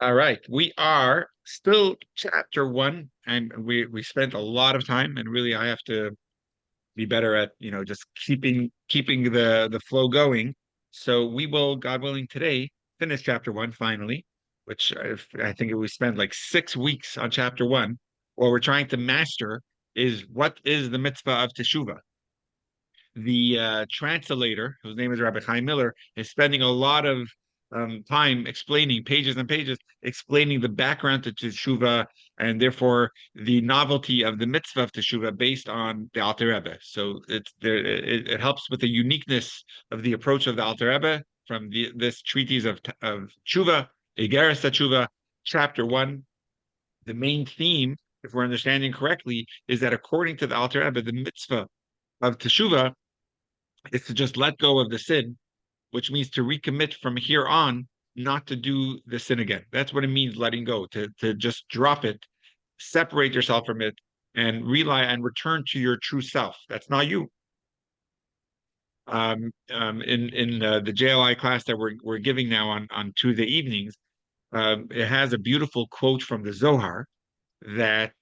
All right, we are still chapter one, and we spent a lot of time, and really, I have to be better at just keeping the flow going. So we will, God willing, today finish chapter one finally, which I think we spent like 6 weeks on chapter one. What we're trying to master is what is the mitzvah of Teshuvah. The translator, whose name is Rabbi Chaim Miller, is spending a lot of time explaining pages and pages, explaining the background to Teshuva and therefore the novelty of the mitzvah of Teshuva based on the Alter Rebbe. So it helps with the uniqueness of the approach of the Alter Rebbe from this treatise of Teshuva, Igeres Teshuva, chapter one. The main theme, if we're understanding correctly, is that according to the Alter Rebbe, the mitzvah of Teshuva is to just let go of the sin, which means to recommit from here on, not to do the sin again. That's what it means, letting go, to just drop it, separate yourself from it, and rely and return to your true self. That's not you. In the JLI class that we're giving now on Tuesday evenings, it has a beautiful quote from the Zohar that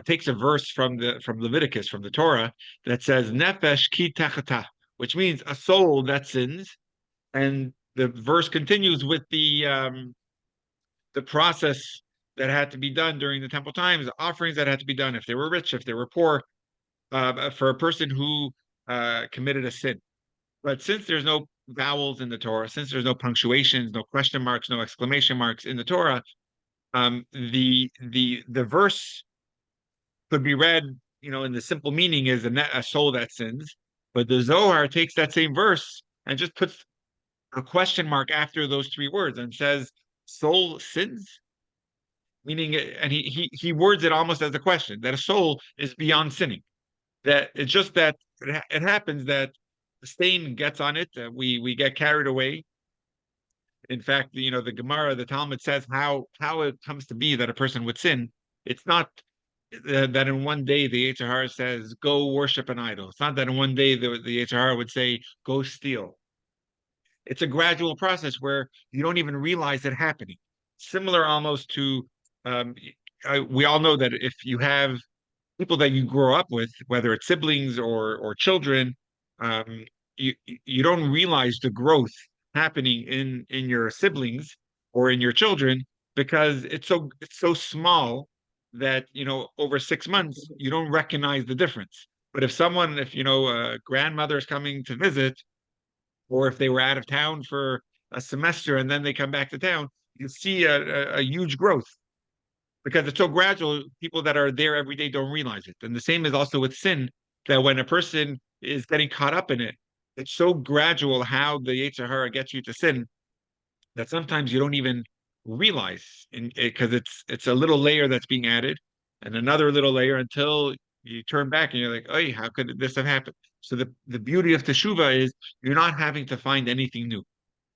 takes a verse from Leviticus, from the Torah, that says "Nefesh ki techata," which means a soul that sins. And the verse continues with the process that had to be done during the temple times, the offerings that had to be done if they were rich, if they were poor, for a person who committed a sin. But since there's no vowels in the Torah, since there's no punctuations, no question marks, no exclamation marks in the Torah, the verse could be read, in the simple meaning is a soul that sins. But the Zohar takes that same verse and just puts a question mark after those three words and says, soul sins? Meaning, and he words it almost as a question, that a soul is beyond sinning. That it's just that it happens that the stain gets on it, we get carried away. In fact, the Gemara, the Talmud says how it comes to be that a person would sin. It's not that in one day the Yetzer Hara says, go worship an idol. It's not that in one day the Yetzer Hara would say, go steal. It's a gradual process where you don't even realize it happening. Similar almost to, um, we all know that if you have people that you grow up with, whether it's siblings or children, um, you don't realize the growth happening in your siblings or in your children because it's so small that over 6 months you don't recognize the difference. But if a grandmother is coming to visit, or if they were out of town for a semester and then they come back to town, you see a huge growth because it's so gradual. People that are there every day don't realize it. And the same is also with sin, that when a person is getting caught up in it, it's so gradual how the Yetzer Hara gets you to sin that sometimes you don't even realize because it's a little layer that's being added and another little layer until you turn back and you're like, oh, how could this have happened? So the beauty of Teshuvah is you're not having to find anything new.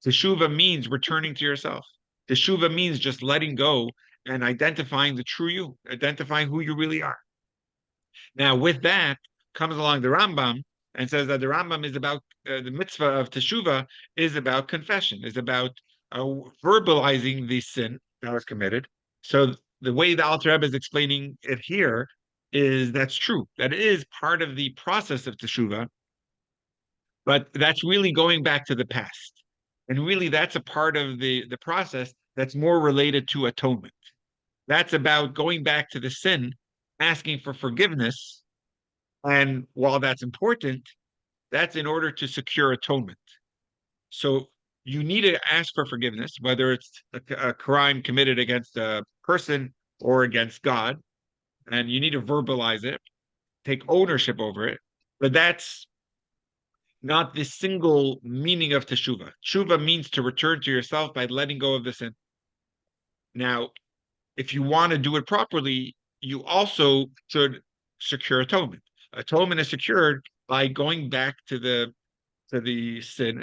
Teshuva means returning to yourself. Teshuva means just letting go and identifying the true you, identifying who you really are. Now, with that comes along the Rambam and says that the Rambam is about the mitzvah of Teshuva is about confession, is about verbalizing the sin that was committed. So the way the Alter Rebbe is explaining it here is that's true. That is part of the process of Teshuva, but that's really going back to the past. And really, that's a part of the process that's more related to atonement. That's about going back to the sin, asking for forgiveness. And while that's important, that's in order to secure atonement. So you need to ask for forgiveness, whether it's a crime committed against a person or against God, and you need to verbalize it, take ownership over it. But that's not the single meaning of teshuva. Teshuva means to return to yourself by letting go of the sin. Now, if you want to do it properly, you also should secure atonement. Atonement is secured by going back to the sin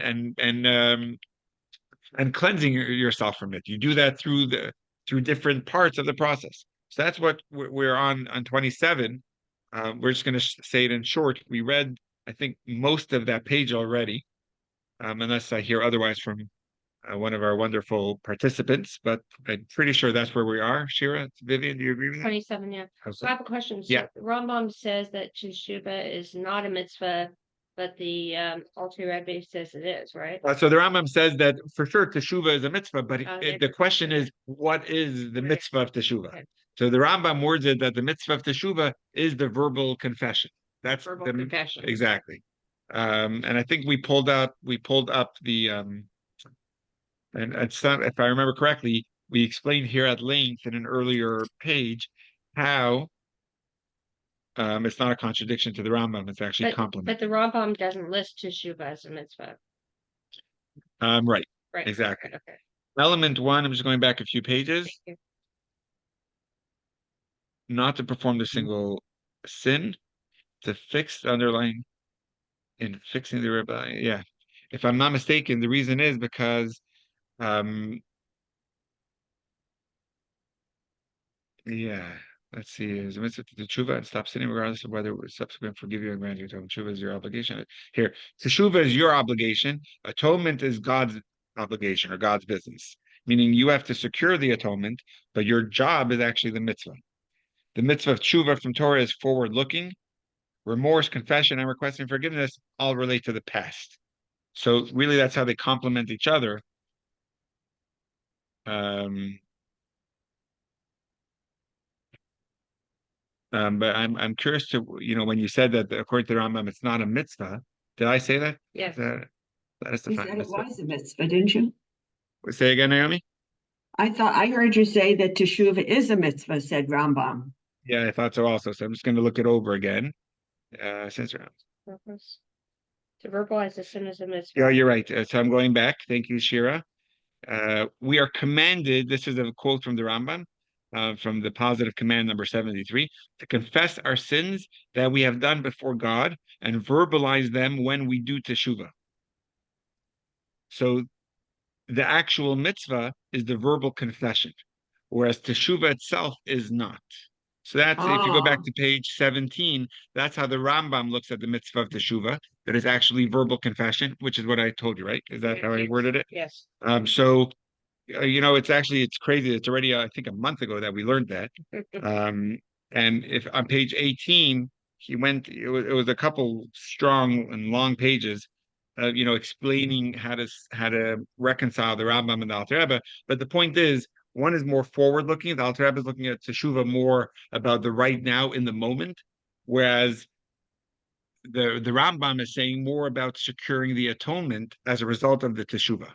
and cleansing yourself from it. You do that through different parts of the process. So that's what we're on 27. We're just going to say it in short. We read, I think, most of that page already, unless I hear otherwise from one of our wonderful participants, but I'm pretty sure that's where we are. Shira, Vivian, do you agree with that? 27, yeah. So I have a question. So Yeah. the Rambam says that Teshuva is not a mitzvah, but the Alter Rebbe says it is, right? So the Rambam says that for sure Teshuva is a mitzvah, but the question is, what is the mitzvah of Teshuva? Okay. So the Rambam words it that the mitzvah of Teshuva is the verbal confession. That's Verbal confession. Exactly. And I think we pulled up the and it's not, if I remember correctly, we explained here at length in an earlier page how it's not a contradiction to the Rambam, it's actually a complement. But the Rambam doesn't list Teshuva as a mitzvah. Right. Right. Exactly. Okay. Element one, I'm just going back a few pages. Not to perform the single sin, to fix the underlying in fixing the rebellion. Yeah. If I'm not mistaken, the reason is because yeah. Let's see. Is a mitzvah to do tshuva and stop sinning, regardless of whether it was subsequent forgive you and grant you atonement. Tshuva is your obligation. Here, teshuva is your obligation. Atonement is God's obligation or God's business. Meaning you have to secure the atonement, but your job is actually the mitzvah. The mitzvah of tshuva from Torah is forward-looking. Remorse, confession, and requesting forgiveness all relate to the past. So really, that's how they complement each other. But I'm curious to, when you said that according to the Rambam, it's not a mitzvah. Did I say that? Yes. That is the You fact. said it was a mitzvah, didn't you? Say again, Naomi? I thought I heard you say that Teshuva is a mitzvah, said Rambam. Yeah, I thought so also. So I'm just going to look it over again. Since Purpose. To verbalize the sin as a mitzvah. Yeah, you're right. So I'm going back. Thank you, Shira. We are commanded, this is a quote from the Rambam, from the positive command number 73, to confess our sins that we have done before God and verbalize them when we do teshuva. So the actual mitzvah is the verbal confession, whereas teshuva itself is not. So that's, if you go back to page 17, that's how the Rambam looks at the mitzvah of teshuva, that is actually verbal confession, which is what I told you, right? Is that how I worded it? Yes. So it's crazy. It's already, I think, a month ago that we learned that. And if on page 18, it was a couple strong and long pages, explaining how to reconcile the Rambam and the Alter Rebbe. But the point is, one is more forward looking. The Alter Rebbe is looking at Teshuva more about the right now in the moment, whereas the Rambam is saying more about securing the atonement as a result of the Teshuva.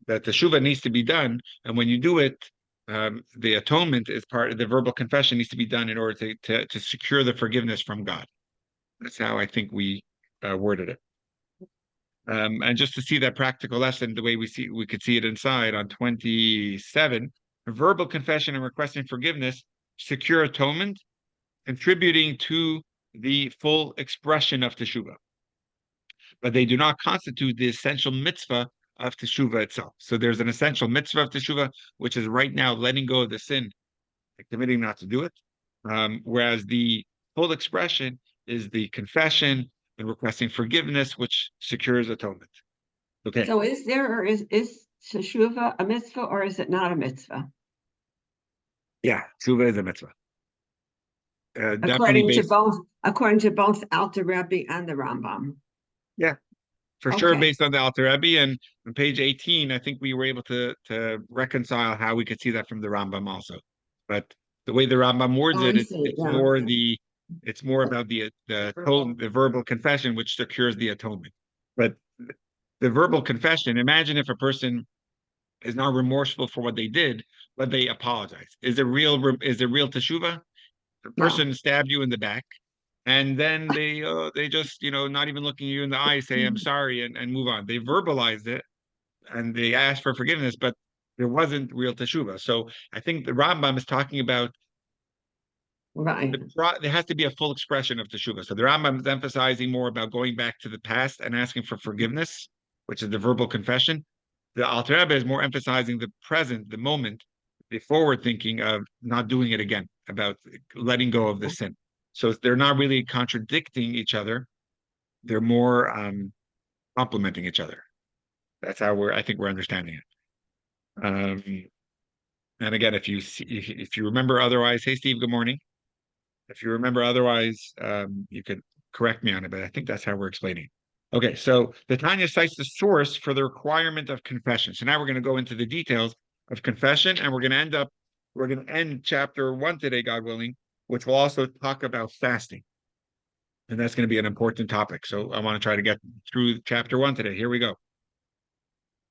That the teshuva needs to be done, and when you do it, the atonement is part of the verbal confession needs to be done in order to secure the forgiveness from God. That's how I think we worded it. And just to see that practical lesson, the way we could see it inside on 27, verbal confession and requesting forgiveness, secure atonement, contributing to the full expression of teshuva. But they do not constitute the essential mitzvah of teshuva itself. So there's an essential mitzvah of teshuva, which is right now letting go of the sin, like committing not to do it. Whereas the full expression is the confession and requesting forgiveness, which secures atonement. Okay. So is teshuva a mitzvah or is it not a mitzvah? Yeah, teshuva is a mitzvah. According to both Alter Rebbe and the Rambam. Yeah, for sure, based on the Alter Rebbe. And on page 18, I think we were able to reconcile how we could see that from the Rambam also. But the way the Rambam words it's more about the verbal confession, which secures the atonement. But the verbal confession, imagine if a person is not remorseful for what they did, but they apologize. Is it real teshuva? The person stabbed you in the back, and then they just, not even looking you in the eye, say, I'm sorry, and move on. They verbalized it, and they asked for forgiveness, but there wasn't real teshuva. So I think the Rambam is talking about there has to be a full expression of teshuva. So the Rambam is emphasizing more about going back to the past and asking for forgiveness, which is the verbal confession. The Alter Rebbe is more emphasizing the present, the moment, the forward thinking of not doing it again, about letting go of the sin. So they're not really contradicting each other. They're more complementing each other. That's how I think we're understanding it. And again, if you remember otherwise, hey Steve, good morning. If you remember otherwise, you could correct me on it, but I think that's how we're explaining. Okay, so the Tanya cites the source for the requirement of confession. So now we're going to go into the details of confession, and we're going to end chapter 1 today, God willing, which will also talk about fasting. And that's going to be an important topic. So I want to try to get through chapter 1 today. Here we go.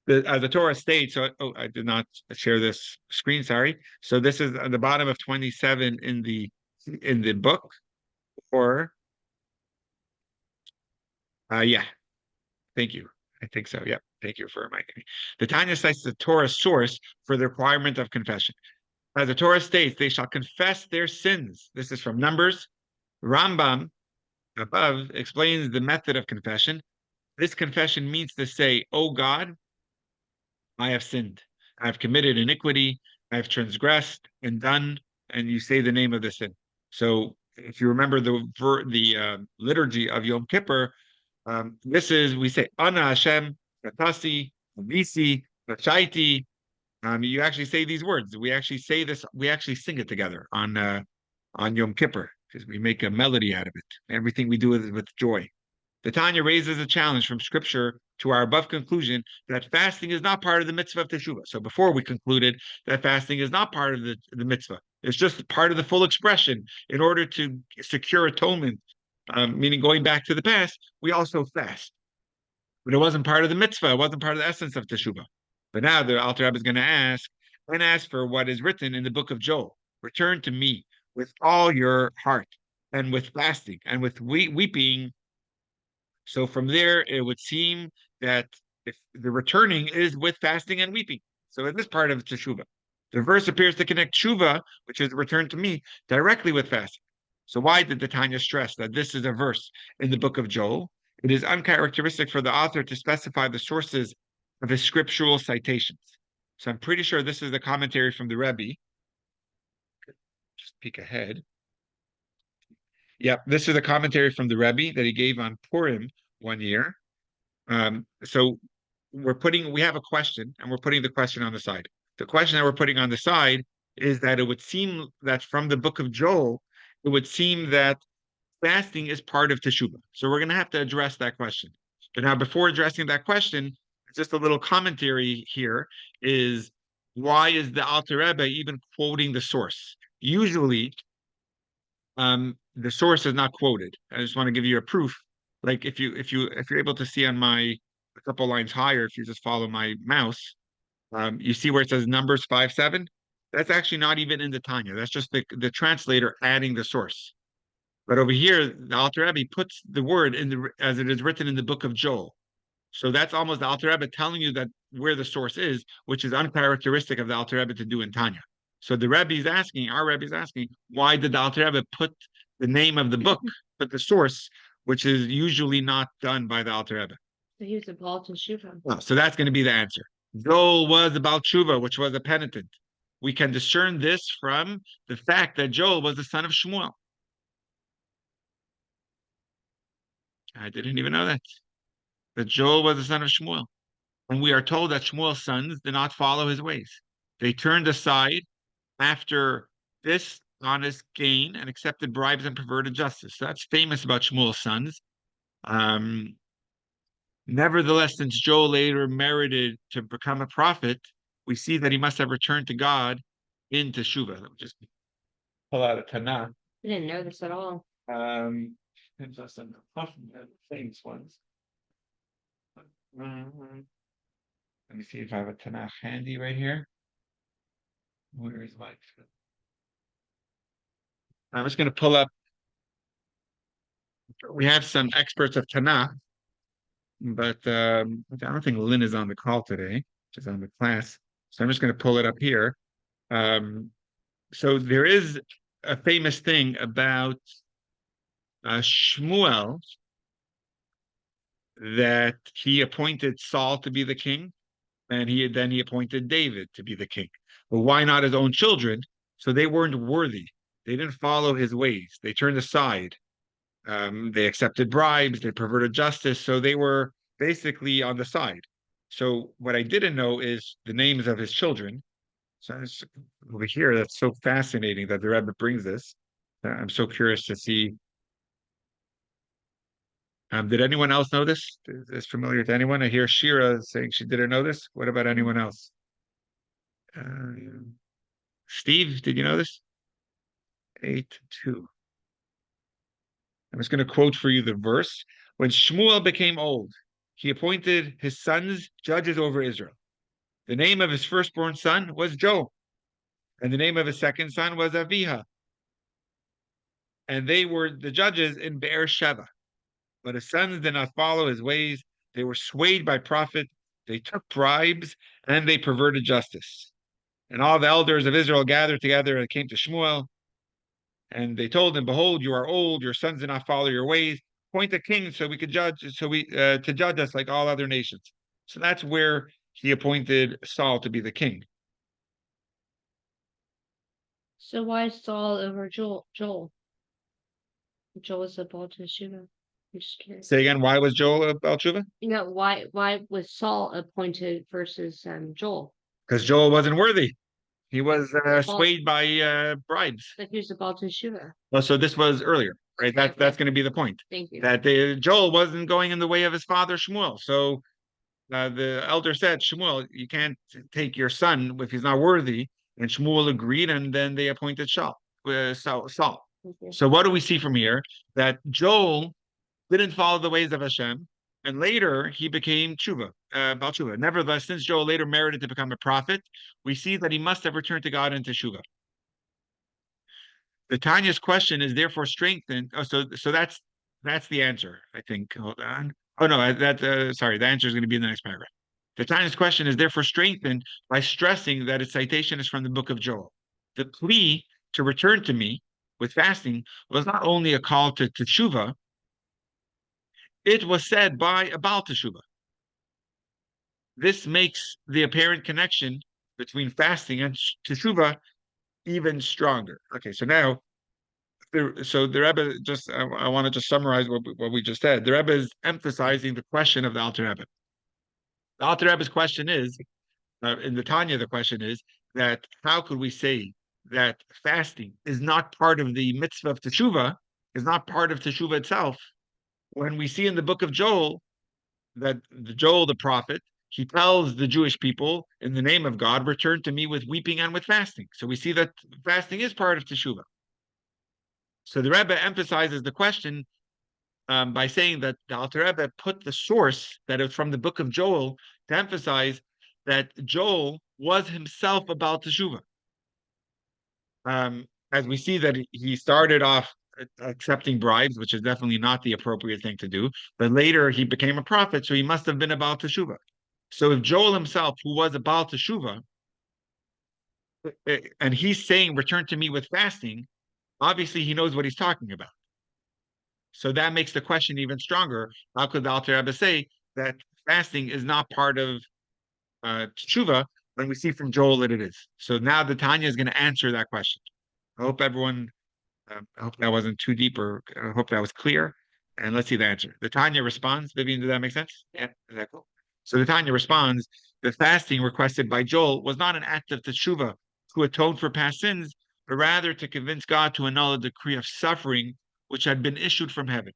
The Torah states, so I did not share this screen, sorry. So this is at the bottom of 27 in the book, or yeah, thank you. I think so. Yeah, thank you for reminding me. The Tanya cites the Torah source for the requirement of confession. As the Torah states, they shall confess their sins. This is from Numbers. Rambam above explains the method of confession. This confession means to say, "Oh God, I have sinned. I have committed iniquity. I have transgressed and done," and you say the name of the sin. So if you remember the liturgy of Yom Kippur, this is, we say, Ana Hashem, Katasi, Visi, Vachaiti. You actually say these words. We actually say this, we actually sing it together on Yom Kippur, because we make a melody out of it. Everything we do is with joy. The Tanya raises a challenge from scripture to our above conclusion that fasting is not part of the mitzvah of Teshuva. So before we concluded that fasting is not part of the mitzvah. It's just part of the full expression. In order to secure atonement, meaning going back to the past, we also fast. But it wasn't part of the mitzvah. It wasn't part of the essence of Teshuva. But now the Alter Rebbe is going to ask for what is written in the book of Joel. Return to me with all your heart, and with fasting, and with weeping. So from there, it would seem that if the returning is with fasting and weeping. So it is part of Teshuva. The verse appears to connect Teshuva, which is return to me, directly with fasting. So why did the Tanya stress that this is a verse in the book of Joel? It is uncharacteristic for the author to specify the sources of his scriptural citations. So I'm pretty sure this is the commentary from the Rebbe. Just peek ahead. Yeah, this is a commentary from the Rebbe that he gave on Purim one year. So we have a question, and we're putting the question on the side. The question that we're putting on the side is that it would seem that from the book of Joel, it would seem that fasting is part of Teshuvah. So we're going to have to address that question. But now, before addressing that question, just a little commentary here is, why is the Alter Rebbe even quoting the source? Usually, the source is not quoted. I just want to give you a proof. Like if you're able to see on a couple lines higher, if you just follow my mouse, you see where it says Numbers 5:7. That's actually not even in the Tanya. That's just the translator adding the source. But over here, the Alter Rebbe puts the word as it is written in the book of Joel. So that's almost the Alter Rebbe telling you that where the source is, which is uncharacteristic of the Alter Rebbe to do in Tanya. So our Rebbe is asking, why did the Alter Rebbe put the name of the book, put the source, which is usually not done by the Alter Rebbe? So he was a Baal Teshuva. Well, so that's going to be the answer. Joel was about Teshuva, which was a penitent. We can discern this from the fact that Joel was the son of Shmuel. I didn't even know that Joel was the son of Shmuel. And we are told that Shmuel's sons did not follow his ways. They turned aside after this honest gain and accepted bribes and perverted justice. So that's famous about Shmuel's sons. Nevertheless, since Joel later merited to become a prophet, we see that he must have returned to God in Teshuva. Let me just pull out a Tanakh. I didn't know this at all. Just some famous ones. Let me see if I have a Tanakh handy right here. Where is my? I'm just going to pull up. We have some experts of Tanakh, but I don't think Lynn is on the call today. She's on the class. So I'm just going to pull it up here. So there is a famous thing about Shmuel, that he appointed Saul to be the king, and he appointed David to be the king. But why not his own children? So they weren't worthy. They didn't follow his ways. They turned aside. They accepted bribes. They perverted justice. So they were basically on the side. So what I didn't know is the names of his children. So it's over here, that's so fascinating that the Rebbe brings this. I'm so curious to see. Did anyone else know this? Is this familiar to anyone? I hear Shira saying she didn't know this. What about anyone else? Steve, did you know this? 8:2. I'm just going to quote for you the verse. When Shmuel became old, he appointed his sons judges over Israel. The name of his firstborn son was Joel, and the name of his second son was Aviha. And they were the judges in Beersheba. But his sons did not follow his ways. They were swayed by profit. They took bribes, and they perverted justice. And all the elders of Israel gathered together and came to Shmuel. And they told him, "Behold, you are old. Your sons did not follow your ways. Appoint a king so we could judge, to judge us like all other nations." So that's where he appointed Saul to be the king. So why Saul over Joel? Joel is about Teshuva. I'm just curious. Say again, why was Joel Baal Tshuva? Why was Saul appointed versus Joel? Because Joel wasn't worthy. He was swayed by bribes. Like he was about Teshuva. Well, so this was earlier, right? That's going to be the point. Thank you. That Joel wasn't going in the way of his father Shmuel. So the elder said, "Shmuel, you can't take your son if he's not worthy." And Shmuel agreed, and then they appointed Saul. So what do we see from here? That Joel didn't follow the ways of Hashem, and later he became Baal Tshuva. Nevertheless, since Joel later merited to become a prophet, we see that he must have returned to God in Teshuva. The Tanya's question is therefore strengthened. Oh, so that's the answer, I think. Hold on. Oh no, sorry, the answer is going to be in the next paragraph. The Tanya's question is therefore strengthened by stressing that its citation is from the book of Joel. The plea to return to me with fasting was not only a call to Teshuva, it was said by a Baal Teshuva. This makes the apparent connection between fasting and Teshuva even stronger. Okay, so now, so the Rebbe I want to just summarize what we just said. The Rebbe is emphasizing the question of the Alter Rebbe. The Alter Rebbe's question is, in the Tanya, the question is that how could we say that fasting is not part of the mitzvah of Teshuva, is not part of Teshuva itself, when we see in the book of Joel that Joel, the prophet, he tells the Jewish people in the name of God, return to me with weeping and with fasting. So we see that fasting is part of Teshuva. So the Rebbe emphasizes the question by saying that the Alter Rebbe put the source that is from the book of Joel to emphasize that Joel was himself about Teshuva. As we see that he started off accepting bribes, which is definitely not the appropriate thing to do, but later he became a prophet, so he must have been about Teshuva. So if Joel himself, who was about Teshuva, and he's saying, return to me with fasting, obviously he knows what he's talking about. So that makes the question even stronger. How could the Alter Rebbe say that fasting is not part of Teshuva when we see from Joel that it is? So now the Tanya is going to answer that question. I hope everyone, I hope that wasn't too deep, or I hope that was clear. And let's see the answer. The Tanya responds. Vivian, did that make sense? Yeah, is that cool? So the Tanya responds, the fasting requested by Joel was not an act of Teshuva to atone for past sins, but rather to convince God to annul a decree of suffering which had been issued from heaven,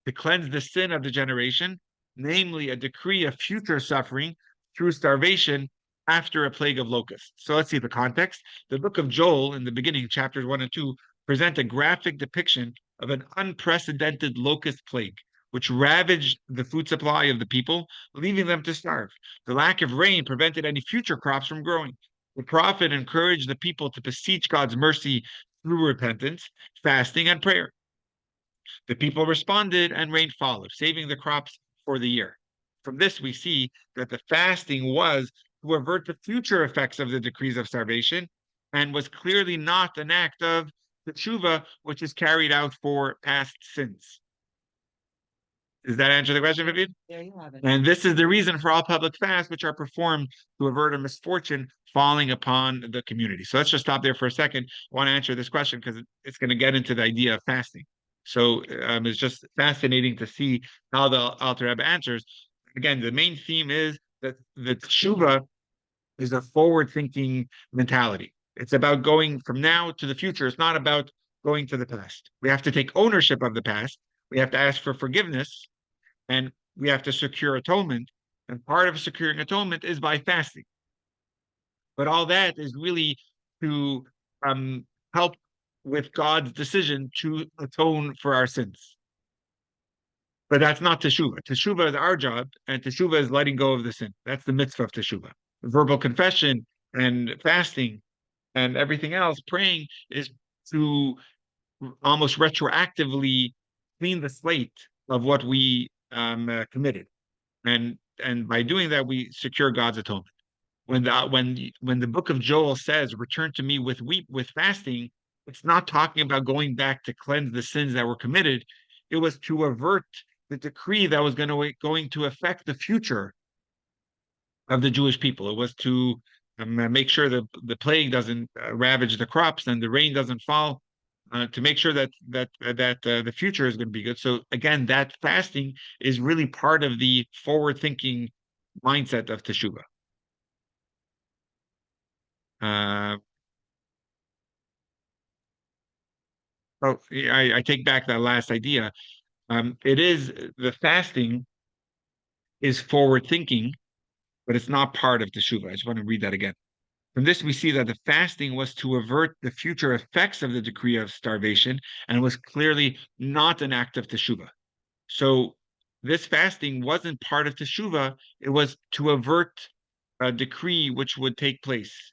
to cleanse the sin of the generation, namely a decree of future suffering through starvation after a plague of locusts. So let's see the context. The book of Joel, in the beginning, chapters 1 and 2, present a graphic depiction of an unprecedented locust plague, which ravaged the food supply of the people, leaving them to starve. The lack of rain prevented any future crops from growing. The prophet encouraged the people to beseech God's mercy through repentance, fasting, and prayer. The people responded, and rain followed, saving the crops for the year. From this, we see that the fasting was to avert the future effects of the decrees of starvation, and was clearly not an act of teshuva, which is carried out for past sins. Does that answer the question, Vivian? There you have it. And this is the reason for all public fasts, which are performed to avert a misfortune falling upon the community. So let's just stop there for a second. I want to answer this question because it's going to get into the idea of fasting. So it's just fascinating to see how the Alter Rebbe answers. again, the main theme is that the Teshuva is a forward-thinking mentality. It's about going from now to the future. It's not about going to the past. We have to take ownership of the past. We have to ask for forgiveness, and we have to secure atonement. And part of securing atonement is by fasting. But all that is really to help with God's decision to atone for our sins. But that's not teshuva. Teshuva is our job, and teshuva is letting go of the sin. That's the mitzvah of teshuva. Verbal confession and fasting and everything else, praying, is to almost retroactively clean the slate of what we committed, and by doing that, we secure God's atonement. When the book of Joel says, "Return to me with fasting," it's not talking about going back to cleanse the sins that were committed. It was to avert the decree that was going to affect the future of the Jewish people. It was to make sure that the plague doesn't ravage the crops and the rain doesn't fall, to make sure that the future is going to be good. So again, that fasting is really part of the forward-thinking mindset of Teshuva. I take back that last idea. It is the fasting is forward thinking, but it's not part of teshuva. I just want to read that again. From this, we see that the fasting was to avert the future effects of the decree of starvation and was clearly not an act of teshuva. So this fasting wasn't part of teshuva. It was to avert a decree which would take place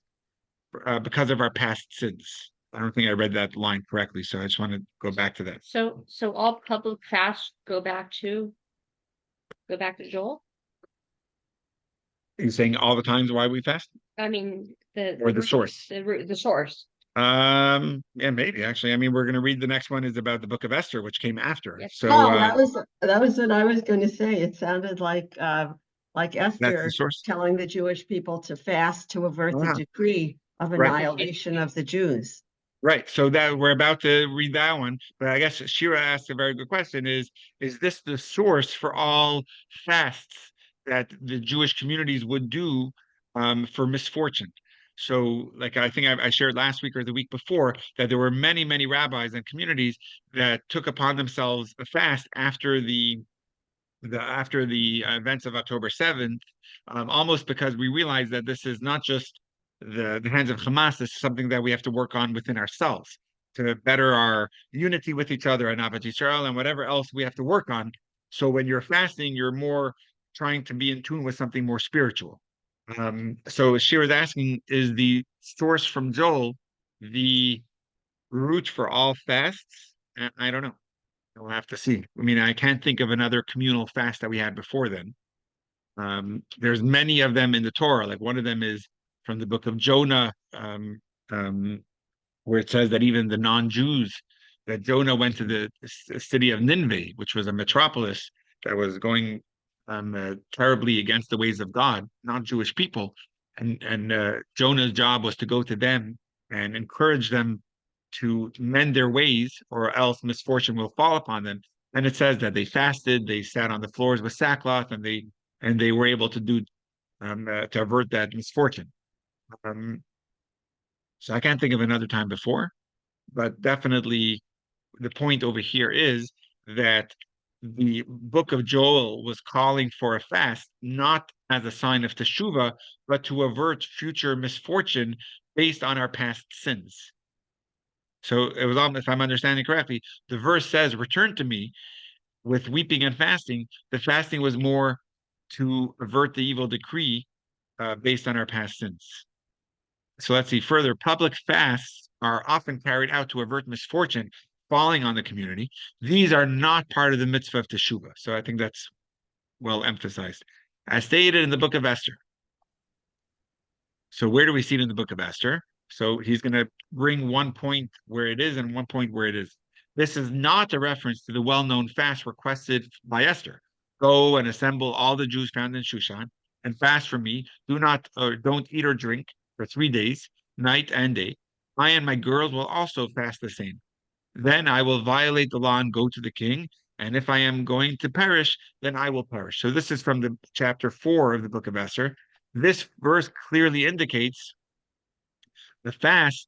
because of our past sins. I don't think I read that line correctly, so I just want to go back to that. So all public fasts go back to Joel? Are you saying all the times why we fast? I mean, Or the source? The source. Yeah, maybe actually. I mean, we're going to read the next one is about the book of Esther, which came after. Yes. So Oh, that was what I was going to say. It sounded like that's the Esther source. telling the Jewish people to fast to avert the Ah, decree of right. annihilation of the Jews. Right. So that we're about to read that one. But I guess Shira asked a very good question, is this the source for all fasts that the Jewish communities would do for misfortune? So, like I think I shared last week or the week before, that there were many, many rabbis and communities that took upon themselves a fast after the events of October 7th, almost because we realize that this is not just the hands of Hamas. This is something that we have to work on within ourselves to better our unity with each other and Ahavas Yisrael and whatever else we have to work on. So when you're fasting, you're more trying to be in tune with something more spiritual. So Shira is asking, is the source from Joel the root for all fasts? I don't know. We'll have to see. I mean, I can't think of another communal fast that we had before then. There's many of them in the Torah. Like one of them is from the book of Jonah, where it says that even the non-Jews, that Jonah went to the city of Nineveh, which was a metropolis that was going terribly against the ways of God, not Jewish people. And Jonah's job was to go to them and encourage them to mend their ways, or else misfortune will fall upon them. And it says that they fasted, they sat on the floors with sackcloth, and they were able to do to avert that misfortune. So I can't think of another time before, but definitely the point over here is that the book of Joel was calling for a fast, not as a sign of teshuva, but to avert future misfortune based on our past sins. So it was, if I'm understanding correctly, the verse says, "Return to me with weeping and fasting." The fasting was more to avert the evil decree based on our past sins. So let's see further. Public fasts are often carried out to avert misfortune falling on the community. These are not part of the mitzvah of teshuva. So I think that's well emphasized. As stated in the book of Esther. So where do we see it in the book of Esther? So he's going to bring one point where it is and one point where it is. This is not a reference to the well-known fast requested by Esther. Go and assemble all the Jews found in Shushan and fast for me. Don't eat or drink for 3 days, night and day. I and my girls will also fast the same. Then I will violate the law and go to the king And if I am going to perish, then I will perish. So this is from the chapter 4 of the book of Esther. This verse clearly indicates the fast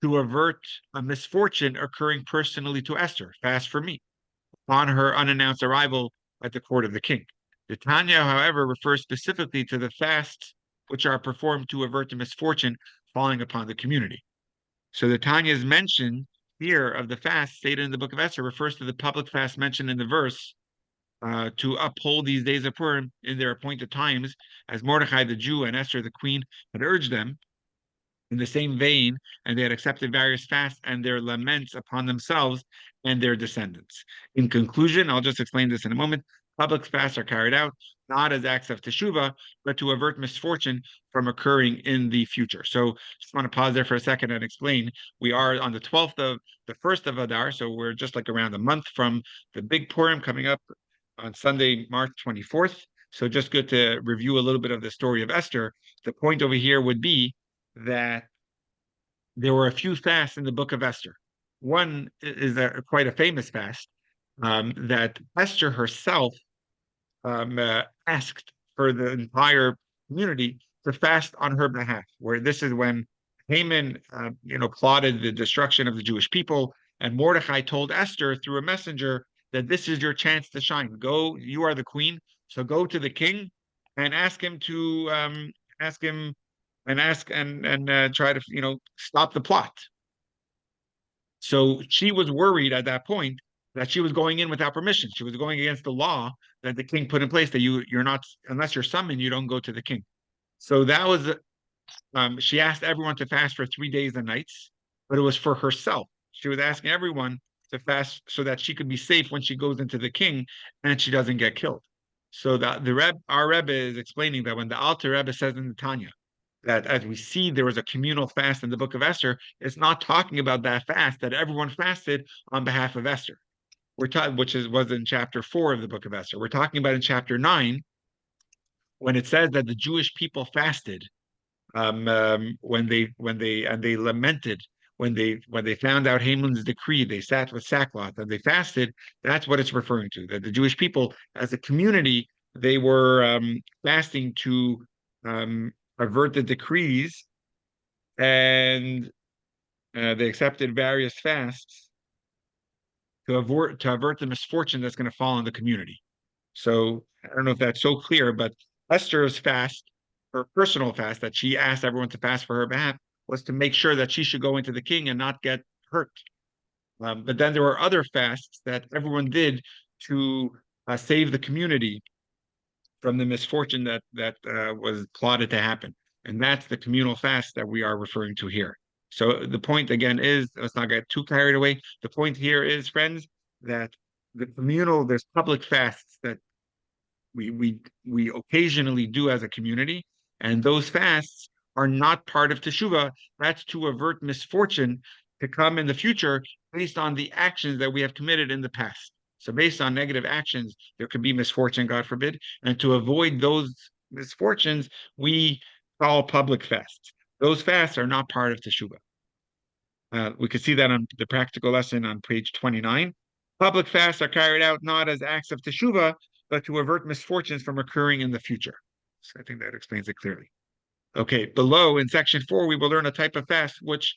to avert a misfortune occurring personally to Esther. Fast for me upon her unannounced arrival at the court of the king. The Tanya, however, refers specifically to the fasts which are performed to avert the misfortune falling upon the community. So the Tanya's mention here of the fast stated in the book of Esther refers to the public fast mentioned in the verse to uphold these days of Purim in their appointed times, as Mordecai the Jew and Esther the queen had urged them in the same vein, and they had accepted various fasts and their laments upon themselves and their descendants. In conclusion, I'll just explain this in a moment. Public fasts are carried out not as acts of teshuva, but to avert misfortune from occurring in the future. So just want to pause there for a second and explain. We are on the 12th of the 1st of Adar, so we're just like around a month from the big Purim coming up on Sunday, March 24th. So just good to review a little bit of the story of Esther. The point over here would be that there were a few fasts in the book of Esther. One is quite a famous fast that Esther herself asked for the entire community to fast on her behalf, where this is when Haman, plotted the destruction of the Jewish people, and Mordecai told Esther through a messenger that this is your chance to shine. Go, you are the queen, so go to the king and ask him to ask him and ask and try to stop the plot. So she was worried at that point that she was going in without permission. She was going against the law that the king put in place, that you're not, unless you're summoned, you don't go to the king. So that was she asked everyone to fast for 3 days and nights, but it was for herself. She was asking everyone to fast so that she could be safe when she goes into the king and she doesn't get killed. So that our Rebbe is explaining that when the Alter Rebbe says in the Tanya that as we see there was a communal fast in the book of Esther, it's not talking about that fast that everyone fasted on behalf of Esther. We're talking, was in chapter 4 of the book of Esther. We're talking about in chapter 9 when it says that the Jewish people fasted when they lamented when they found out Haman's decree. They sat with sackcloth and they fasted. That's what it's referring to. That the Jewish people, as a community, they were fasting to avert the decrees, and they accepted various fasts to avert the misfortune that's going to fall on the community. So I don't know if that's so clear, but Esther's fast, her personal fast that she asked everyone to fast for her behalf, was to make sure that she should go into the king and not get hurt. But then there were other fasts that everyone did to save the community from the misfortune that was plotted to happen. And that's the communal fast that we are referring to here. So the point again is, let's not get too carried away. The point here is, friends, that there's public fasts that we occasionally do as a community, and those fasts are not part of Teshuva. That's to avert misfortune to come in the future based on the actions that we have committed in the past. So based on negative actions, there could be misfortune, God forbid. And to avoid those misfortunes, we call public fasts. Those fasts are not part of Teshuva. We could see that on the practical lesson on page 29. Public fasts are carried out not as acts of Teshuva, but to avert misfortunes from occurring in the future. So I think that explains it clearly. Okay, below in section 4, we will learn a type of fast which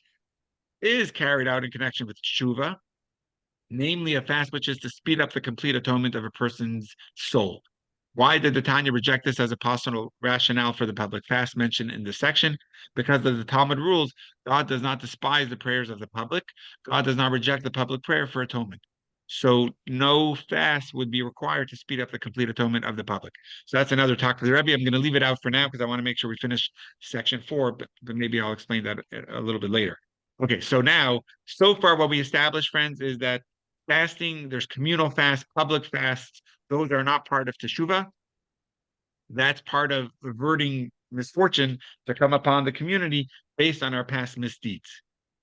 is carried out in connection with Teshuva, namely a fast which is to speed up the complete atonement of a person's soul. Why did the Tanya reject this as a possible rationale for the public fast mentioned in this section? Because of the Talmud rules, God does not despise the prayers of the public. God does not reject the public prayer for atonement. So no fast would be required to speed up the complete atonement of the public. So that's another talk for the Rebbe. I'm going to leave it out for now because I want to make sure we finish section 4, but maybe I'll explain that a little bit later. Okay, so now, so far what we established, friends, is that fasting, there's communal fast, public fasts. Those are not part of Teshuva. That's part of averting misfortune to come upon the community based on our past misdeeds.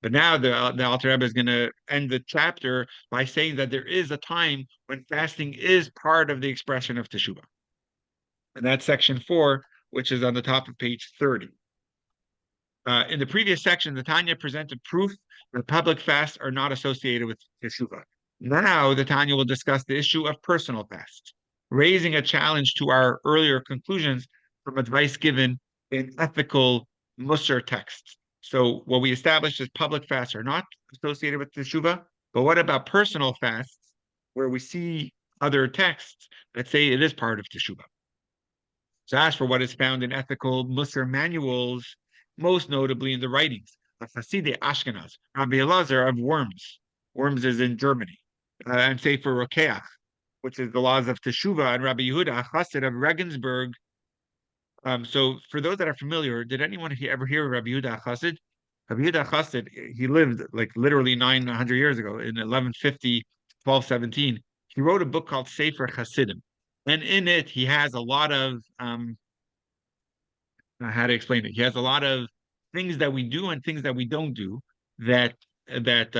But now the Alter Rebbe is going to end the chapter by saying that there is a time when fasting is part of the expression of Teshuva. And that's section 4, which is on the top of page 30. In the previous section, the Tanya presented proof that public fasts are not associated with Teshuva. Now, the Tanya will discuss the issue of personal fast, raising a challenge to our earlier conclusions from advice given in ethical Musar texts. So, what we established is public fasts are not associated with Teshuva, but what about personal fasts, where we see other texts that say it is part of Teshuva? So, as for what is found in ethical Musar manuals, most notably in the writings of Hasidei Ashkenaz, Rabbi Elazar of Worms. Worms is in Germany, and Sefer Rokeach, which is the laws of Teshuva, and Rabbi Yehuda Chassid of Regensburg. So, for those that are familiar, did anyone ever hear of Rabbi Yehuda Chassid? Rabbi Yehuda Chassid, he lived like literally 900 years ago in 1150, 1217. He wrote a book called Sefer Hasidim. And in it, he has a lot of how to explain it. He has a lot of things that we do and things that we don't do that that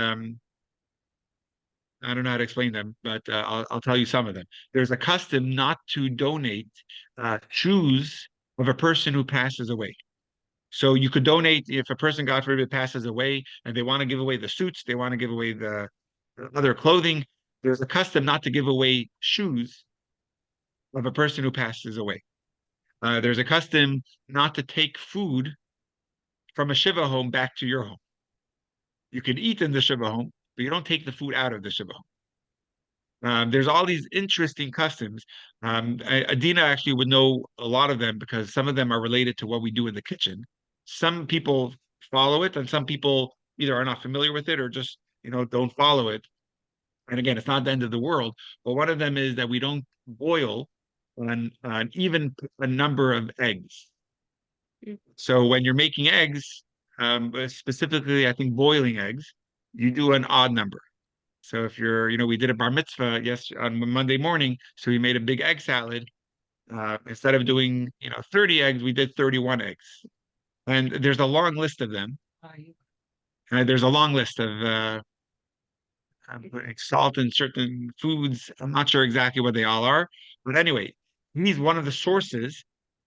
I don't know how to explain them, but I'll tell you some of them. There's a custom not to donate shoes of a person who passes away. So you could donate if a person, God forbid, passes away and they want to give away the suits, they want to give away the other clothing. There's a custom not to give away shoes of a person who passes away. There's a custom not to take food from a Shiva home back to your home. You can eat in the Shiva home, but you don't take the food out of the Shiva home. There's all these interesting customs. Adina actually would know a lot of them because some of them are related to what we do in the kitchen. Some people follow it, and some people either are not familiar with it or just don't follow it. And again, it's not the end of the world. But one of them is that we don't boil an even a number of eggs. So when you're making eggs, specifically, I think boiling eggs, you do an odd number. So if we did a bar mitzvah on Monday morning, so we made a big egg salad. Instead of doing 30 eggs, we did 31 eggs, and there's a long list of them. There's a long list of putting salt in certain foods. I'm not sure exactly what they all are, but anyway, he's one of the sources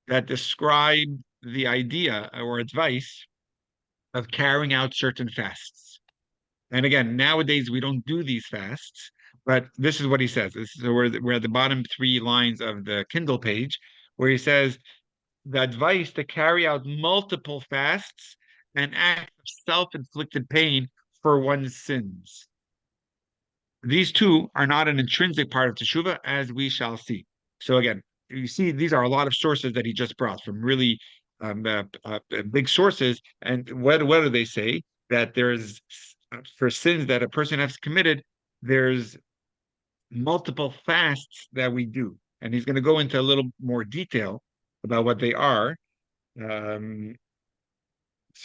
that describe the idea or advice of carrying out certain fasts. And again, nowadays we don't do these fasts, but this is what he says. We're at the bottom three lines of the Kindle page, where he says the advice to carry out multiple fasts and act of self-inflicted pain for one's sins. These two are not an intrinsic part of Teshuva, as we shall see. So again, you see, these are a lot of sources that he just brought from really big sources. And what do they say? That there's for sins that a person has committed, there's multiple fasts that we do. And he's going to go into a little more detail about what they are. So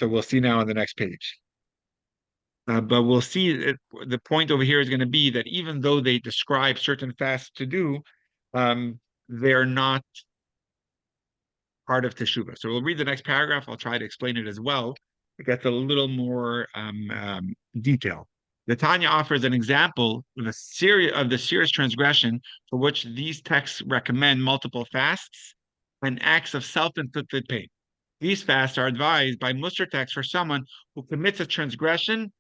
we'll see now on the next page. But we'll see the point over here is going to be that even though they describe certain fasts to do, they're not part of Teshuva. So we'll read the next paragraph. I'll try to explain it as well. It gets a little more detail. The Tanya offers an example of the serious transgression for which these texts recommend multiple fasts and acts of self-inflicted pain. These fasts are advised by Musar texts for someone who commits a transgression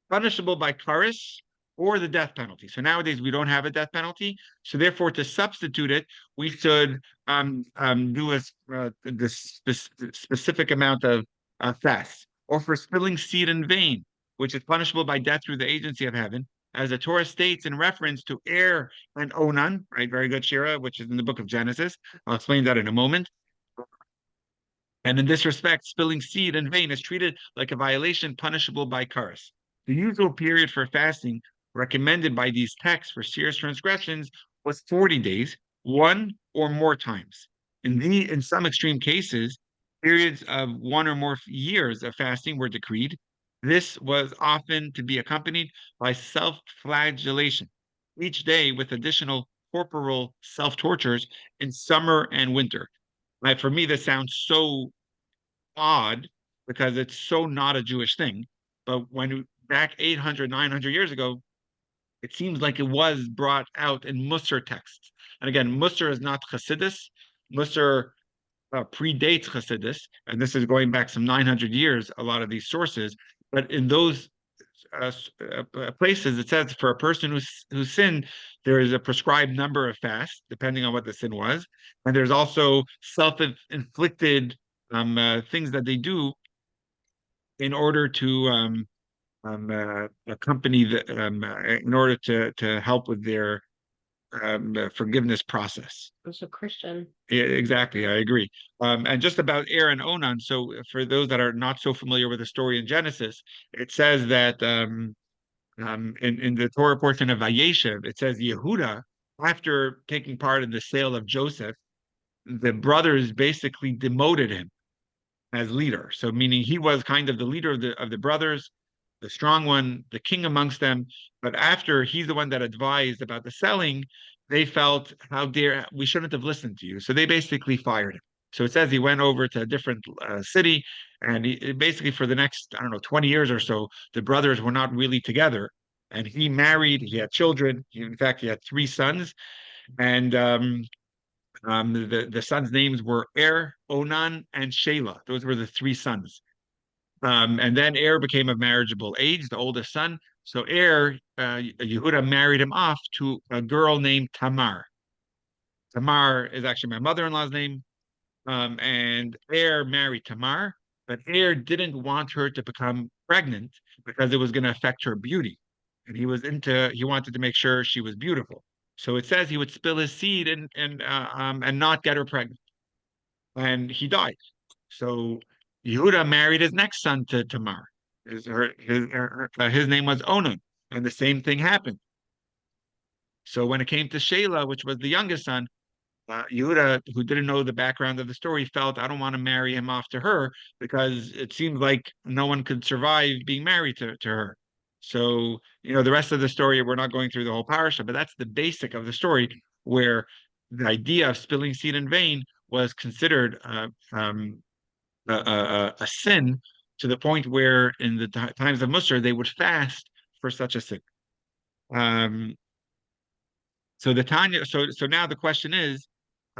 punishable by karis or the death penalty. So nowadays we don't have a death penalty. So therefore, to substitute it, we should do this specific amount of fast. Or for spilling seed in vain, which is punishable by death through the agency of heaven, as the Torah states in reference to Er and Onan, right? Very good, Shira, which is in the book of Genesis. I'll explain that in a moment. And in this respect, spilling seed in vain is treated like a violation punishable by karis. The usual period for fasting recommended by these texts for serious transgressions was 40 days, one or more times. In some extreme cases, periods of one or more years of fasting were decreed. This was often to be accompanied by self-flagellation, each day with additional corporal self-tortures in summer and winter. For me, this sounds so odd because it's so not a Jewish thing. But when back 800, 900 years ago, it seems like it was brought out in Musar texts. And again, Musar is not Chassidus. Musar predates Chassidus, and this is going back some 900 years, a lot of these sources. But in those places it says for a person who sinned, there is a prescribed number of fasts depending on what the sin was, and there's also self-inflicted things that they do in order to accompany in order to help with their forgiveness process. As a Christian. Yeah, exactly, I agree. And just about Er and Onan. So, for those that are not so familiar with the story in Genesis, it says that in the Torah portion of Vayeshev, it says Yehuda, after taking part in the sale of Joseph, the brothers basically demoted him as leader. So meaning he was kind of the leader of the brothers, the strong one, the king amongst them. But after he's the one that advised about the selling, they felt, how dare we shouldn't have listened to you. So they basically fired him. So it says he went over to a different city, and basically for the next, I don't know, 20 years or so, the brothers were not really together. And he married, he had children. In fact, he had 3 sons, and the sons' names were Er, Onan, and Shelah. Those were the 3 sons. And then Er became of marriageable age, the oldest son. So Yehuda married him off to a girl named Tamar. Tamar is actually my mother-in-law's name. And married Tamar, but didn't want her to become pregnant because it was going to affect her beauty. And he wanted to make sure she was beautiful. So it says he would spill his seed and not get her pregnant. And he died. So Yehuda married his next son to Tamar. His name was Onan, and the same thing happened. So when it came to Shelah, which was the youngest son, Yehuda, who didn't know the background of the story, felt, I don't want to marry him off to her because it seems like no one could survive being married to her. So, the rest of the story, we're not going through the whole parasha, but that's the basic of the story, where the idea of spilling seed in vain was considered a sin, to the point where in the times of Musar, they would fast for such a sin. So the Tanya, so now the question is,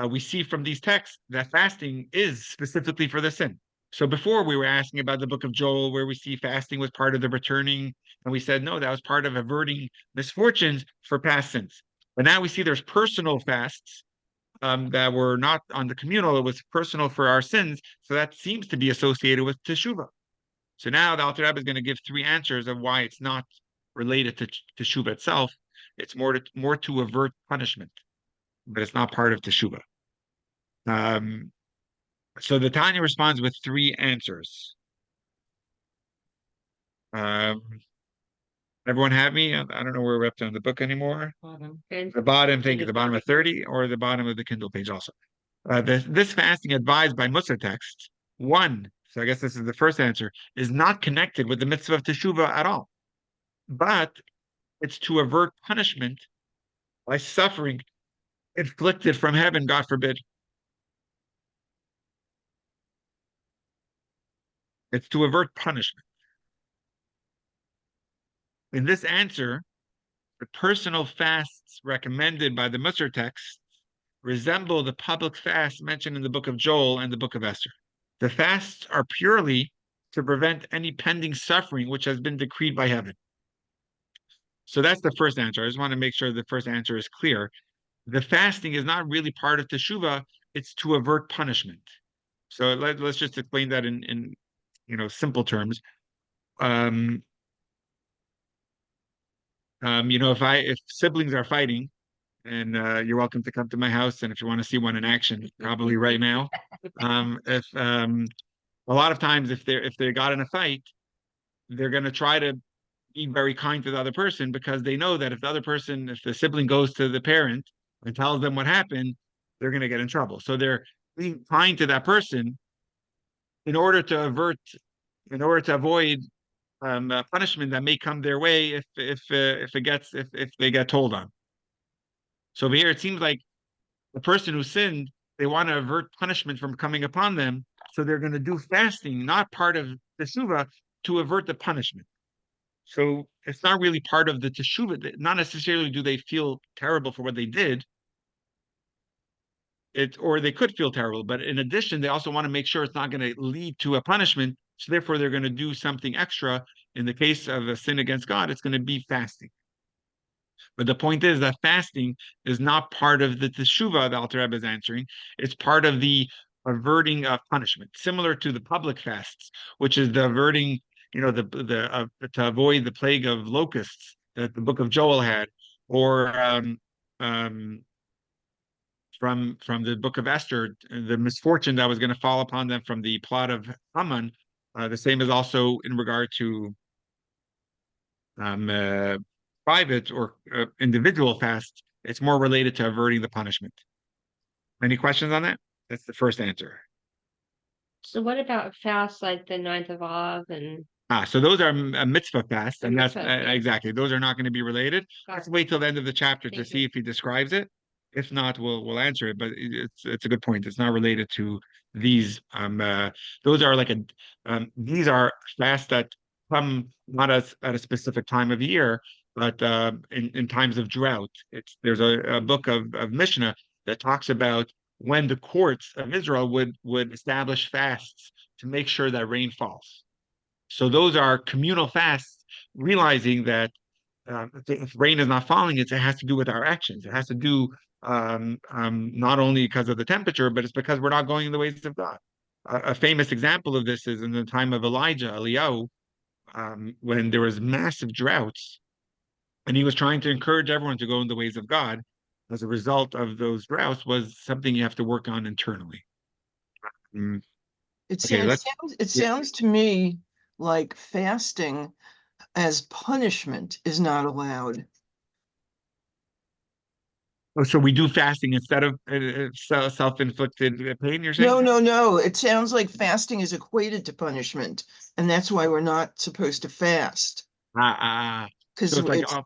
we see from these texts that fasting is specifically for the sin. So before we were asking about the book of Joel, where we see fasting was part of the returning, and we said no, that was part of averting misfortunes for past sins. But now we see there's personal fasts that were not on the communal; it was personal for our sins. So that seems to be associated with Teshuva. So now the Alter Rebbe is going to give 3 answers of why it's not related to Teshuva itself. It's more to avert punishment, but it's not part of Teshuva. So the Tanya responds with 3 answers. Everyone have me? I don't know where we're up to in the book anymore. The bottom, thank you, the bottom of 30, or the bottom of the Kindle page also. This fasting advised by Musar texts, 1, so I guess this is the first answer, is not connected with the mitzvah of Teshuva at all. But it's to avert punishment by suffering inflicted from heaven, God forbid. It's to avert punishment. In this answer, the personal fasts recommended by the Musar texts resemble the public fasts mentioned in the book of Joel and the book of Esther. The fasts are purely to prevent any pending suffering which has been decreed by heaven. So that's the first answer. I just want to make sure the first answer is clear. The fasting is not really part of Teshuva, it's to avert punishment. So let's just explain that in simple terms. If siblings are fighting, and you're welcome to come to my house, and if you want to see one in action, probably right now. If A lot of times, if they got in a fight, they're going to try to be very kind to the other person, because they know that if the sibling goes to the parent and tells them what happened, they're going to get in trouble. So they're being kind to that person in order to avoid punishment that may come their way if they get told on. So over here, it seems like the person who sinned, they want to avert punishment from coming upon them, so they're going to do fasting, not part of Teshuva, to avert the punishment. So it's not really part of the Teshuva. Not necessarily do they feel terrible for what they did, or they could feel terrible, but in addition, they also want to make sure it's not going to lead to a punishment. So therefore, they're going to do something extra In the case of a sin against God, it's going to be fasting. But the point is that fasting is not part of the teshuva the Alter Rebbe is answering. It's part of the averting of punishment, similar to the public fasts, which is the averting, to avoid the plague of locusts that the book of Joel had, or um, from the book of Esther, the misfortune that was going to fall upon them from the plot of Haman. The same is also in regard to um, private or individual fasts. It's more related to averting the punishment. Any questions on that? That's the first answer. So what about fasts like the 9th of Av and So those are a mitzvah fast, A and that's mitzvah, yeah. exactly. Those are not going to be related. Got Let's it. wait till the end of the chapter to Thank see you. if he describes it. If not, we'll answer it. But it's a good point. It's not related to these. Those are these are fasts that come not as at a specific time of year, but in times of drought. There's a book of Mishnah that talks about when the courts of Israel would establish fasts to make sure that rain falls. So those are communal fasts, realizing that if rain is not falling, it has to do with our actions. It has to do not only because of the temperature, but it's because we're not going in the ways of God. A famous example of this is in the time of Eliyahu, when there was massive droughts, and he was trying to encourage everyone to go in the ways of God. As a result of those droughts, was something you have to work on internally. Mm, It Okay, sounds, let's. it Yeah. sounds to me like fasting as punishment is not allowed. Oh, so we do fasting instead of self-inflicted pain, you're saying? No. It sounds like fasting is equated to punishment, and that's why we're not supposed to fast. Because So it's like,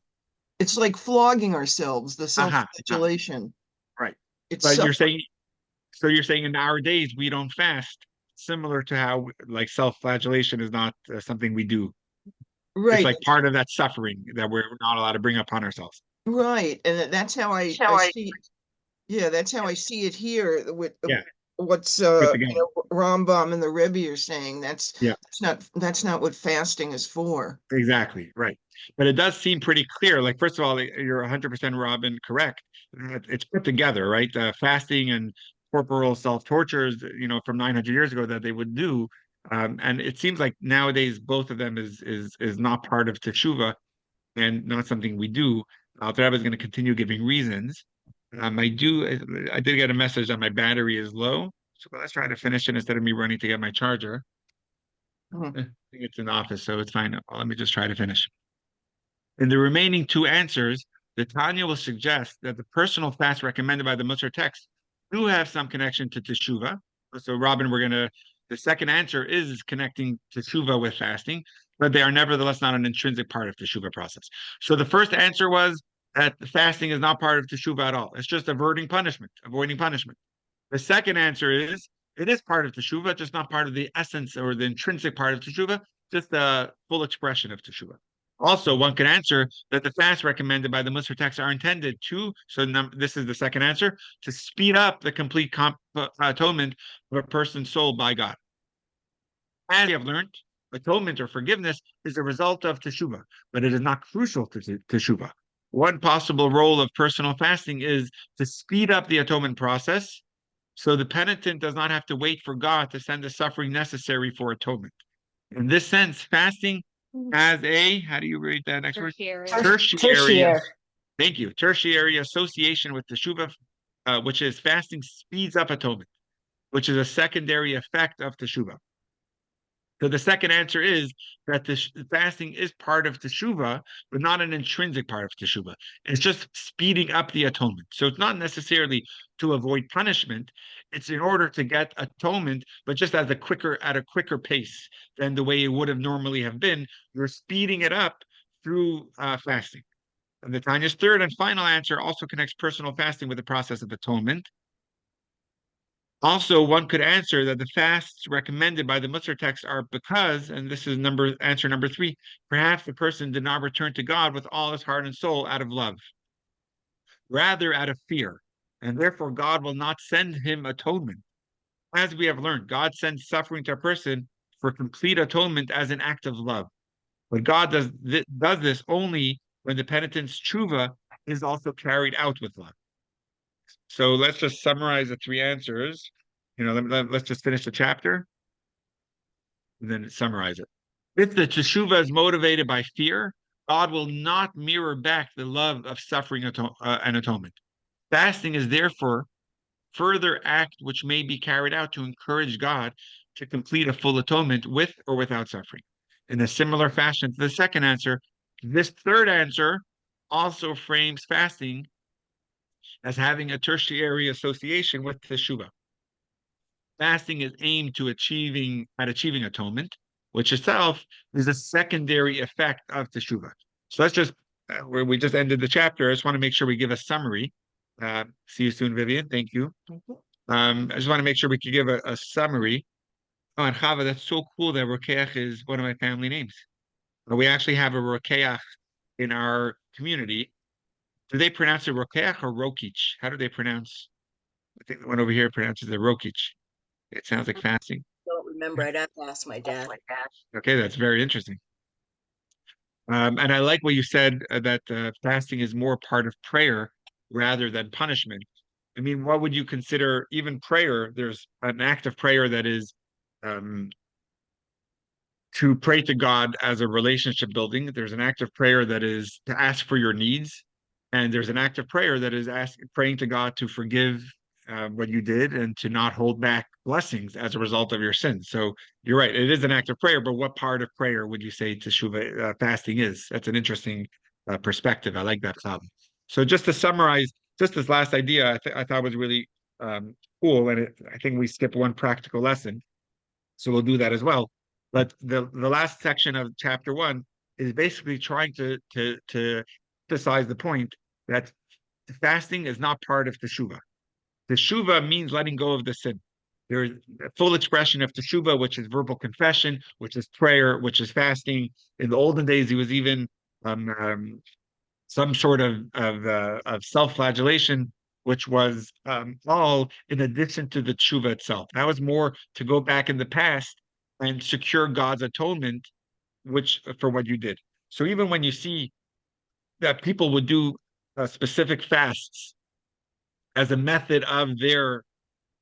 it's like flogging ourselves, the aha, self-flagellation. right. It's But suffering. you're saying in our days we don't fast, similar to how like self-flagellation is not something we do. It's Right, like part of that suffering that we're not allowed to bring upon ourselves. right. And that's how I see, yeah, that's how I see it here with Yeah, what's put together. Rambam and the Rebbe are saying. Yeah. That's not what fasting is for. Exactly, right. But it does seem pretty clear. Like, first of all, you're 100% Robin, correct. It's put together, right? Fasting and corporal self-tortures, from 900 years ago that they would do. And it seems like nowadays both of them is not part of Teshuva and not something we do. Alter Rebbe is going to continue giving reasons. I did get a message that my battery is low. So let's try to finish it instead of me running to get my charger. Mhm. I think it's in the office, so it's fine. Let me just try to finish. In the remaining two answers, the Tanya will suggest that the personal fast recommended by the Musar text do have some connection to Teshuva. So, Robin, the second answer is connecting Teshuva with fasting, but they are nevertheless not an intrinsic part of Teshuva process. So the first answer was that fasting is not part of Teshuva at all. It's just avoiding punishment. The second answer is it is part of Teshuva, just not part of the essence or the intrinsic part of Teshuva, just the full expression of Teshuva. Also, one could answer that the fasts recommended by the Musar text are intended to, this is the second answer, to speed up the complete atonement of a person's soul by God. As we have learned, atonement or forgiveness is a result of Teshuva, but it is not crucial to Teshuva. One possible role of personal fasting is to speed up the atonement process so the penitent does not have to wait for God to send the suffering necessary for atonement. In this sense, fasting has how do you read that next word? Tertiary. Thank you. Tertiary association with Teshuva, which is fasting speeds up atonement, which is a secondary effect of Teshuva. So the second answer is that the fasting is part of Teshuva, but not an intrinsic part of Teshuva. It's just speeding up the atonement. So it's not necessarily to avoid punishment. It's in order to get atonement, but just at a quicker pace than the way it would have normally have been. You're speeding it up through fasting. And the Tanya's third and final answer also connects personal fasting with the process of atonement. Also, one could answer that the fasts recommended by the Musar text are because, and this is answer number 3, perhaps the person did not return to God with all his heart and soul out of love, rather out of fear, and therefore God will not send him atonement. As we have learned, God sends suffering to a person for complete atonement as an act of love. But God does this only when the penitent's tshuva is also carried out with love. So let's just summarize the three answers. Let's just finish the chapter and then summarize it. If the teshuva is motivated by fear, God will not mirror back the love of suffering and atonement. Fasting is therefore further act which may be carried out to encourage God to complete a full atonement with or without suffering. In a similar fashion to the second answer, this third answer also frames fasting as having a tertiary association with teshuva. Fasting is aimed to achieving atonement, which itself is a secondary effect of teshuva. So let's just where we just ended the chapter. I just want to make sure we give a summary. See you soon, Vivian. Thank you. I just want to make sure we could give a summary. Oh, and Chava, that's so cool that Rokeach is one of my family names. We actually have a Rokeach in our community. Do they pronounce it Rokeach or Rokich? How do they pronounce? I think the one over here pronounces it Rokich. It sounds like fasting. Don't remember. I'd have to ask my dad. Okay, that's very interesting. And I like what you said that fasting is more part of prayer rather than punishment. I mean, what would you consider even prayer? There's an act of prayer that is to pray to God as a relationship building. There's an act of prayer that is to ask for your needs. And there's an act of prayer that is praying to God to forgive what you did and to not hold back blessings as a result of your sins. So you're right, it is an act of prayer, but what part of prayer would you say teshuva fasting is? That's an interesting perspective. I like that, Chava. So just to summarize, just this last idea, I thought was really cool, and I think we skipped one practical lesson, so we'll do that as well. But the last section of chapter 1 is basically trying to emphasize the point that fasting is not part of teshuva. Teshuva means letting go of the sin. There is a full expression of teshuva, which is verbal confession, which is prayer, which is fasting. In the olden days, it was even some sort of self-flagellation, which was all in addition to the teshuva itself. That was more to go back in the past and secure God's atonement, which for what you did. So even when you see that people would do specific fasts as a method of their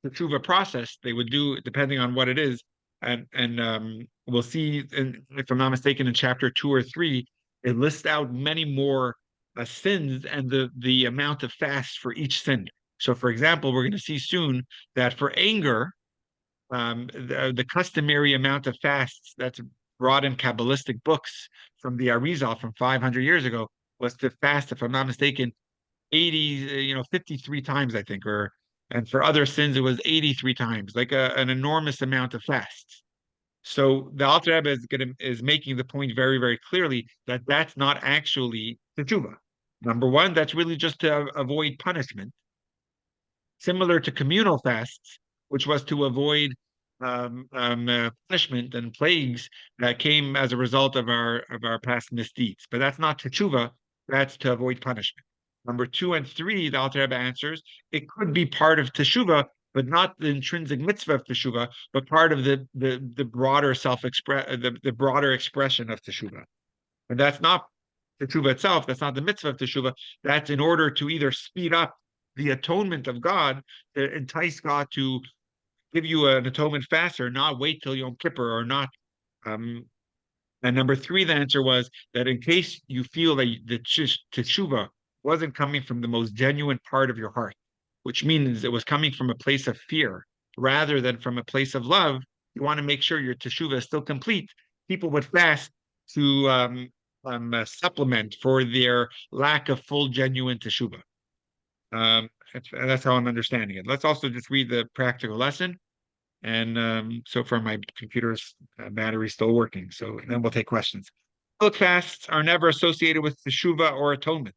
teshuva process, they would do depending on what it is, and we'll see, if I'm not mistaken, in chapter 2 or 3, it lists out many more sins and the amount of fast for each sin. So, for example, we're going to see soon that for anger, the customary amount of fasts that's brought in Kabbalistic books from the Arizal from 500 years ago was to fast, if I'm not mistaken, 53 times, I think, and for other sins, it was 83 times, like an enormous amount of fasts. So the Alter Rebbe is making the point very, very clearly that that's not actually teshuva. Number one, that's really just to avoid punishment, similar to communal fasts, which was to avoid punishment and plagues that came as a result of our past misdeeds. But that's not teshuva. That's to avoid punishment. Number 2 and 3, the Alter Rebbe answers, it could be part of teshuva, but not the intrinsic mitzvah of teshuva, but part of the broader the broader expression of teshuva. And that's not teshuva itself. That's not the mitzvah of teshuva. That's in order to either speed up the atonement of God, to entice God to give you an atonement faster, not wait till Yom Kippur, or not. And number 3, the answer was that in case you feel that the teshuva wasn't coming from the most genuine part of your heart, which means it was coming from a place of fear rather than from a place of love, you want to make sure your teshuva is still complete. People would fast to supplement for their lack of full, genuine teshuva. That's how I'm understanding it. Let's also just read the practical lesson. And so far, my computer's battery is still working. So then we'll take questions. Public fasts are never associated with teshuva or atonement.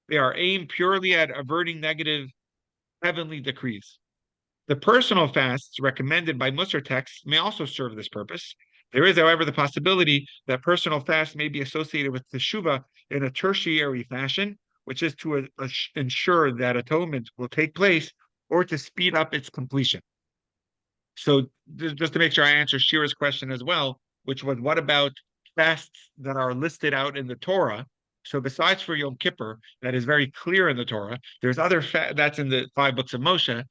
They are aimed purely at averting negative heavenly decrees. The personal fasts recommended by Musar texts may also serve this purpose. There is, however, the possibility that personal fasts may be associated with teshuva in a tertiary fashion, which is to ensure that atonement will take place or to speed up its completion. So just to make sure I answer Shira's question as well, which was, what about fasts that are listed out in the Torah. So besides for Yom Kippur, that is very clear in the Torah, there's other that's in the 5 books of Moshe.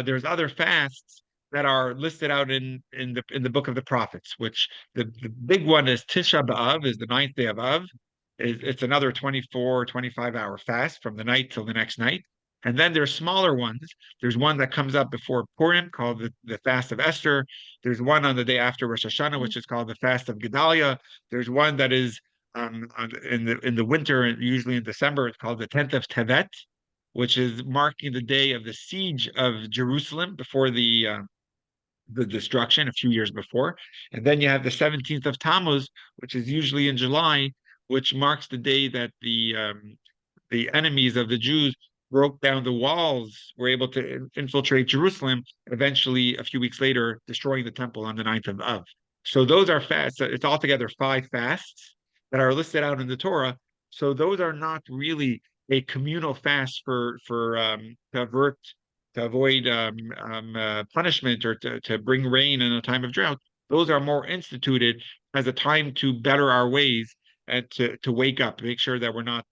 There's other fasts that are listed out in the book of the prophets, which the big one is Tisha B'Av, is the 9th day of Av. It's another 24, 25-hour fast from the night till the next night. And then there's smaller ones. There's one that comes up before Purim called the fast of Esther. There's one on the day after Rosh Hashanah, which is called the fast of Gedalia. There's one that is in the winter, usually in December. It's called the 10th of Tevet, which is marking the day of the siege of Jerusalem before the destruction a few years before. And then you have the 17th of Tammuz, which is usually in July, which marks the day that the enemies of the Jews broke down the walls, were able to infiltrate Jerusalem, eventually a few weeks later destroying the temple on the 9th of Av. So those are fasts. It's altogether 5 fasts that are listed out in the Torah. So those are not really a communal fast to avoid punishment or to bring rain in a time of drought. Those are more instituted as a time to better our ways and to wake up, make sure that we're not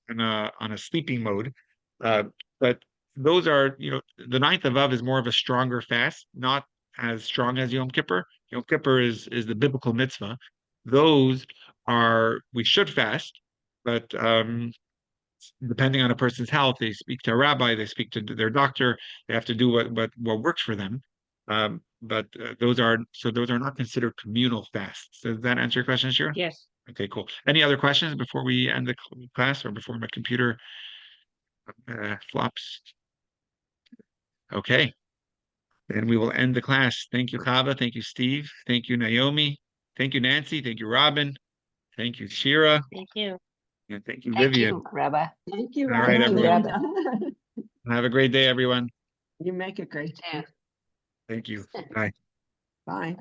on a sleeping mode. But those are, the 9th of Av is more of a stronger fast, not as strong as Yom Kippur. Yom Kippur is the biblical mitzvah. Those we should fast, but depending on a person's health, they speak to a rabbi, they speak to their doctor, they have to do what works for them. But those are not considered communal fasts. Does that answer your question, Shira? Yes. Okay, cool. Any other questions before we end the class or before my computer flops? Okay. Then we will end the class. Thank you, Chava. Thank you, Steve. Thank you, Naomi. Thank you, Nancy. Thank you, Robin. Thank you, Shira. Thank you. And thank you, Thank Vivian. you, Rabbi. Thank you. All right, everyone. Rabbi. Have a great day, everyone. You make it great. Yeah. Thank you. Bye. Bye.